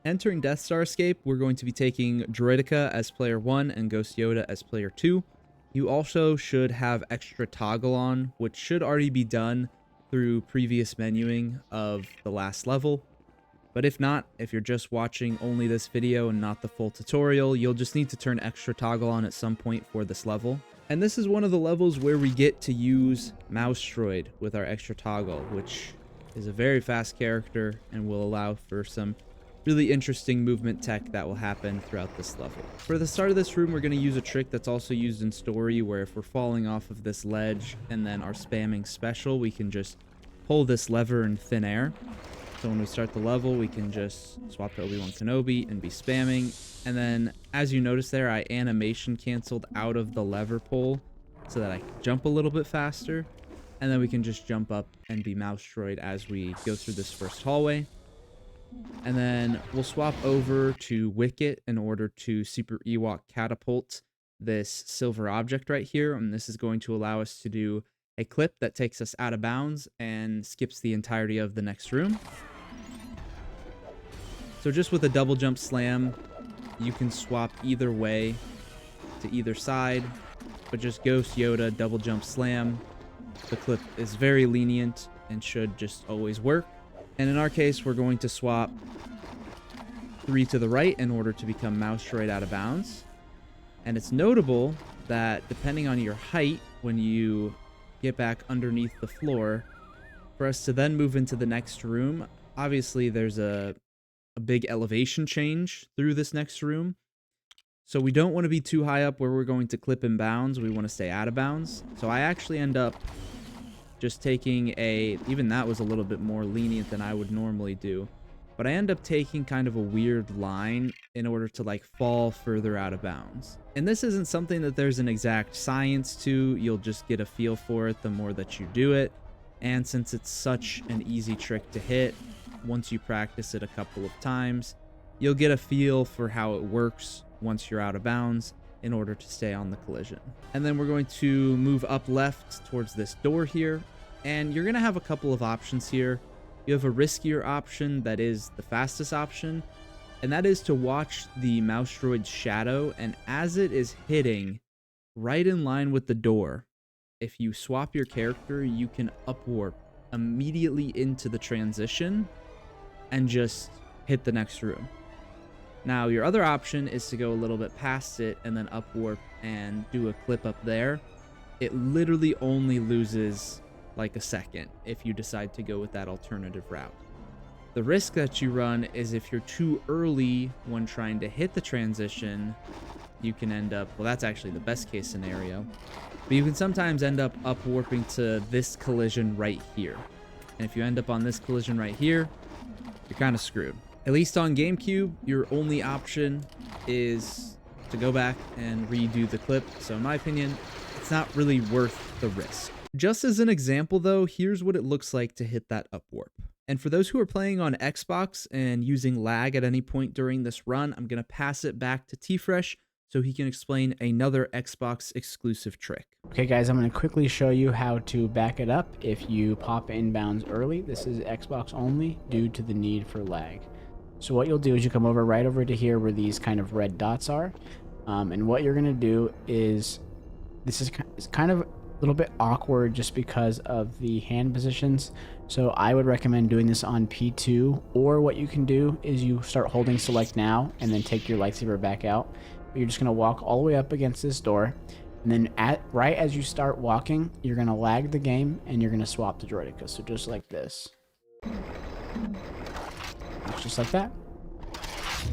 Entering Death Star Escape, we're going to be taking Droideka as player 1 and Ghost Yoda as player 2. You also should have extra toggle on, which should already be done through previous menuing of the last level. But if not, if you're just watching only this video and not the full tutorial, you'll just need to turn extra toggle on at some point for this level. And this is one of the levels where we get to use Mouse Droid with our extra toggle, which is a very fast character and will allow for some really interesting movement tech that will happen throughout this level. For the start of this room, we're going to use a trick that's also used in story, where if we're falling off of this ledge and then are spamming special, we can just pull this lever in thin air. So when we start the level, we can just swap to Obi-Wan Kenobi and be spamming. And then, as you notice there, I animation canceled out of the lever pull so that I can jump a little bit faster. And then we can just jump up and be Mouse Droid as we go through this first hallway. And then we'll swap over to Wicket in order to Super Ewok catapult this silver object right here. And this is going to allow us to do a clip that takes us out of bounds and skips the entirety of the next room. So just with a double jump slam, you can swap either way to either side, but just Ghost Yoda, double jump slam. The clip is very lenient and should just always work. And in our case, we're going to swap 3 to the right in order to become Mouse Droid out of bounds. And it's notable that depending on your height, when you get back underneath the floor, for us to then move into the next room, obviously there's a big elevation change through this next room. So we don't want to be too high up where we're going to clip in bounds. We want to stay out of bounds. So I actually end up just taking even that was a little bit more lenient than I would normally do. But I end up taking kind of a weird line in order to like fall further out of bounds. And this isn't something that there's an exact science to. You'll just get a feel for it the more that you do it. And since it's such an easy trick to hit, once you practice it a couple of times, you'll get a feel for how it works once you're out of bounds in order to stay on the collision. And then we're going to move up left towards this door here. And you're going to have a couple of options here. You have a riskier option that is the fastest option, and that is to watch the Mouse Droid's shadow, and as it is hitting right in line with the door, if you swap your character, you can upwarp immediately into the transition and just hit the next room. Now, your other option is to go a little bit past it and then upwarp and do a clip up there. It literally only loses like a second if you decide to go with that alternative route. The risk that you run is if you're too early when trying to hit the transition, you can end up, well, that's actually the best case scenario, but you can sometimes end up upwarping to this collision right here. And if you end up on this collision right here, you're kind of screwed. At least on GameCube, your only option is to go back and redo the clip. So in my opinion, it's not really worth the risk. Just as an example though, here's what it looks like to hit that upwarp. And for those who are playing on Xbox and using lag at any point during this run, I'm going to pass it back to T-Fresh so he can explain another Xbox exclusive trick. Okay guys, I'm going to quickly show you how to back it up if you pop inbounds early. This is Xbox only due to the need for lag. So what you'll do is you come over right over to here where these kind of red dots are. And what you're going to do is, this is kind of a little bit awkward just because of the hand positions. So I would recommend doing this on P2, or what you can do is you start holding select now and then take your lightsaber back out. But you're just going to walk all the way up against this door. And then right as you start walking, you're going to lag the game and you're going to swap to Droideka. So just like this. Just like that.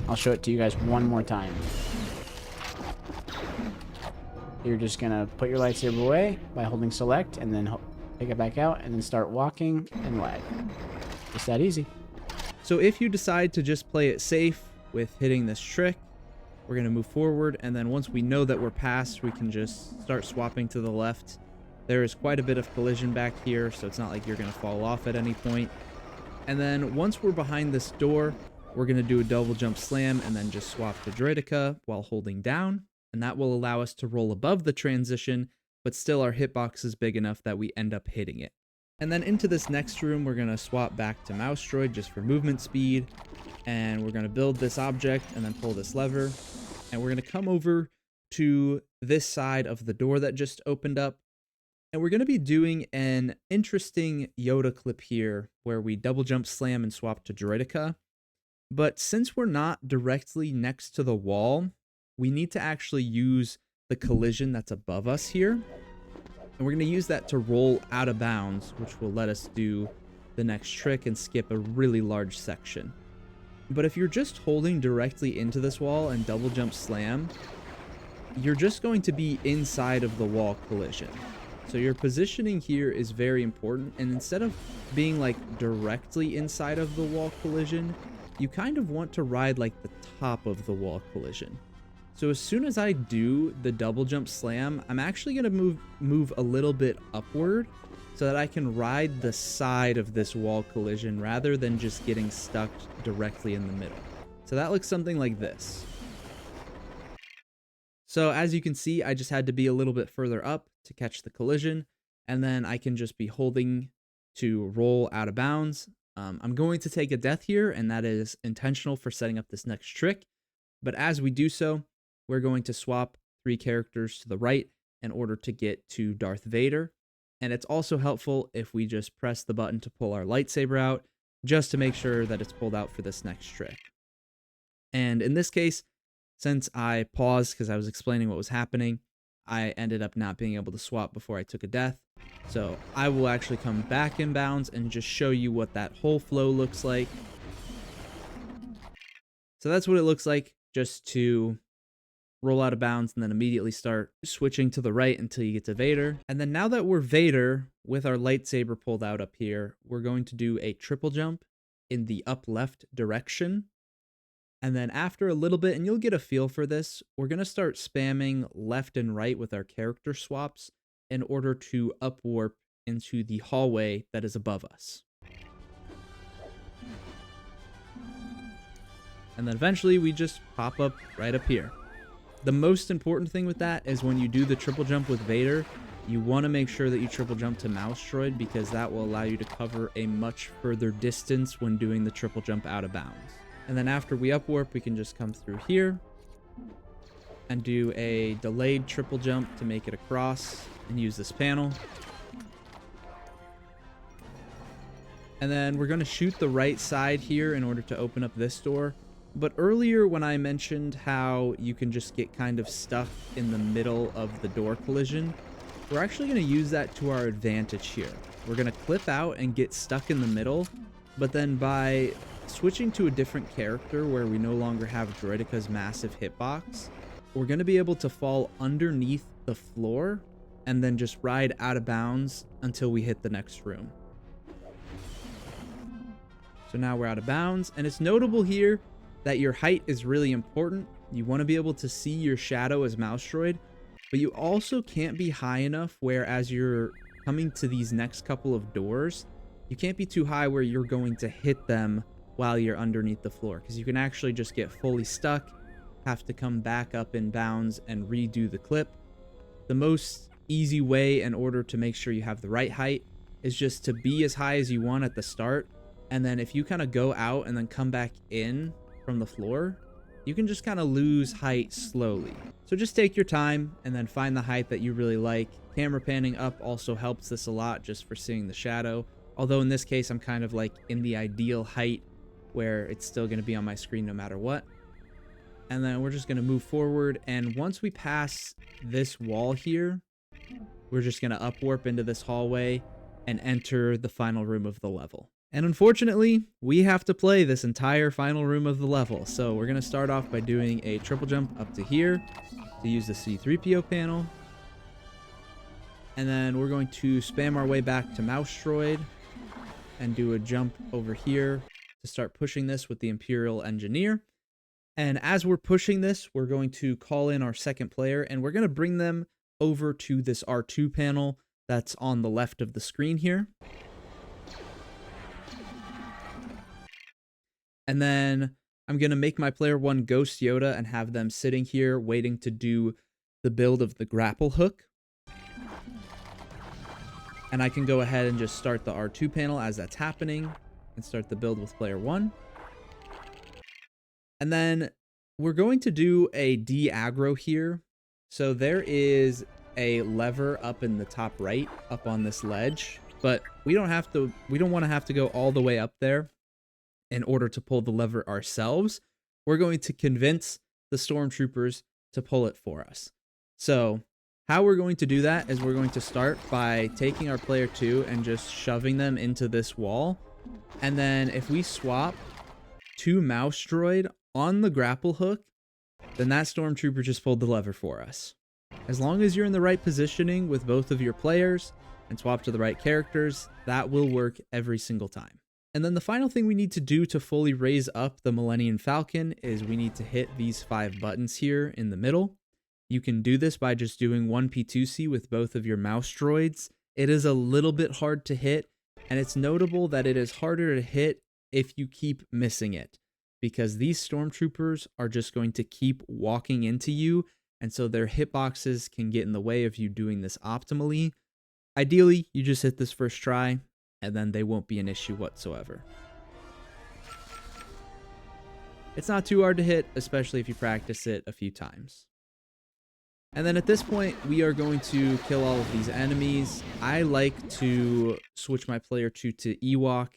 I'll show it to you guys one more time. You're just gonna put your lightsaber away by holding select and then take it back out and then start walking and lag. Just that easy. So if you decide to just play it safe with hitting this trick, we're gonna move forward, and then once we know that we're past, we can just start swapping to the left. There is quite a bit of collision back here, so it's not like you're gonna fall off at any point. And then once we're behind this door, we're going to do a double jump slam and then just swap to Droideka while holding down. And that will allow us to roll above the transition, but still our hitbox is big enough that we end up hitting it. And then into this next room, we're going to swap back to Mouse Droid just for movement speed. And we're going to build this object and then pull this lever. And we're going to come over to this side of the door that just opened up. And we're going to be doing an interesting Yoda clip here where we double jump slam and swap to Droideka. But since we're not directly next to the wall, we need to actually use the collision that's above us here. And we're going to use that to roll out of bounds, which will let us do the next trick and skip a really large section. But if you're just holding directly into this wall and double jump slam, you're just going to be inside of the wall collision. So your positioning here is very important, and instead of being like directly inside of the wall collision, you kind of want to ride like the top of the wall collision. So as soon as I do the double jump slam, I'm actually going to move a little bit upward so that I can ride the side of this wall collision rather than just getting stuck directly in the middle. So that looks something like this. So as you can see, I just had to be a little bit further up to catch the collision, and then I can just be holding to roll out of bounds. I'm going to take a death here, and that is intentional for setting up this next trick. But as we do so, we're going to swap 3 characters to the right in order to get to Darth Vader. And it's also helpful if we just press the button to pull our lightsaber out, just to make sure that it's pulled out for this next trick. And in this case, since I paused because I was explaining what was happening, I ended up not being able to swap before I took a death. So I will actually come back in bounds and just show you what that whole flow looks like. So that's what it looks like, just to roll out of bounds and then immediately start switching to the right until you get to Vader. And then now that we're Vader with our lightsaber pulled out up here, we're going to do a triple jump in the up left direction. And then after a little bit, and you'll get a feel for this, we're going to start spamming left and right with our character swaps in order to up warp into the hallway that is above us. And then eventually we just pop up right up here. The most important thing with that is when you do the triple jump with Vader, you want to make sure that you triple jump to Mouse Droid, because that will allow you to cover a much further distance when doing the triple jump out of bounds. And then after we up warp, we can just come through here and do a delayed triple jump to make it across and use this panel. And then we're going to shoot the right side here in order to open up this door. But earlier when I mentioned how you can just get kind of stuck in the middle of the door collision, we're actually going to use that to our advantage here. We're going to clip out and get stuck in the middle, but then by switching to a different character where we no longer have Droideka's massive hitbox, we're going to be able to fall underneath the floor and then just ride out of bounds until we hit the next room. So now we're out of bounds, and it's notable here that your height is really important. You want to be able to see your shadow as Mouse Droid, but you also can't be high enough where as you're coming to these next couple of doors, you can't be too high where you're going to hit them while you're underneath the floor, because you can actually just get fully stuck, have to come back up in bounds and redo the clip. The most easy way in order to make sure you have the right height is just to be as high as you want at the start, and then if you kind of go out and then come back in from the floor, you can just kind of lose height slowly. So just take your time and then find the height that you really like. Camera panning up also helps this a lot just for seeing the shadow. Although in this case, I'm kind of like in the ideal height where it's still going to be on my screen no matter what. And then we're just going to move forward. And once we pass this wall here, we're just going to up warp into this hallway and enter the final room of the level. And unfortunately, we have to play this entire final room of the level. So we're going to start off by doing a triple jump up to here to use the C-3PO panel. And then we're going to spam our way back to Mouse Droid and do a jump over here to start pushing this with the Imperial Engineer. And as we're pushing this, we're going to call in our second player, and we're going to bring them over to this R2 panel that's on the left of the screen here. And then I'm going to make my player 1 Ghost Yoda and have them sitting here waiting to do the build of the grapple hook. And I can go ahead and just start the R2 panel as that's happening and start the build with player 1. And then we're going to do a de-aggro here. So there is a lever up in the top right, up on this ledge, but we don't want to have to go all the way up there in order to pull the lever ourselves. We're going to convince the stormtroopers to pull it for us. So how we're going to do that is we're going to start by taking our player 2 and just shoving them into this wall. And then if we swap to mouse droid on the grapple hook, then that stormtrooper just pulled the lever for us. As long as you're in the right positioning with both of your players and swap to the right characters, that will work every single time. And then the final thing we need to do to fully raise up the Millennium Falcon is we need to hit these 5 buttons here in the middle. You can do this by just doing 1P2C with both of your mouse droids. It is a little bit hard to hit, and it's notable that it is harder to hit if you keep missing it, because these stormtroopers are just going to keep walking into you, and so their hitboxes can get in the way of you doing this optimally. Ideally, you just hit this first try, and then they won't be an issue whatsoever. It's not too hard to hit, especially if you practice it a few times. And then at this point, we are going to kill all of these enemies. I like to switch my player 2 to Ewok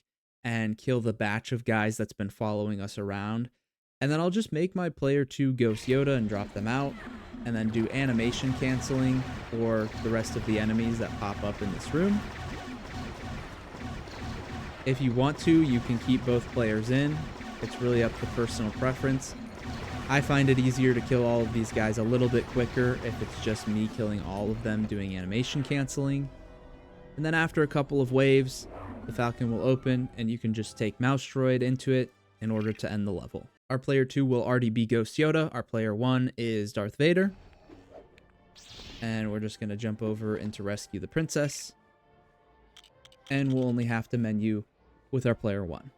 and kill the batch of guys that's been following us around. And then I'll just make my player 2 Ghost Yoda and drop them out, and then do animation canceling for the rest of the enemies that pop up in this room. If you want to, you can keep both players in. It's really up to personal preference. I find it easier to kill all of these guys a little bit quicker if it's just me killing all of them doing animation canceling. And then after a couple of waves, the Falcon will open and you can just take Mouse Droid into it in order to end the level. Our player 2 will already be Ghost Yoda. Our player 1 is Darth Vader. And we're just going to jump over into rescue the princess. And we'll only have to menu with our player 1.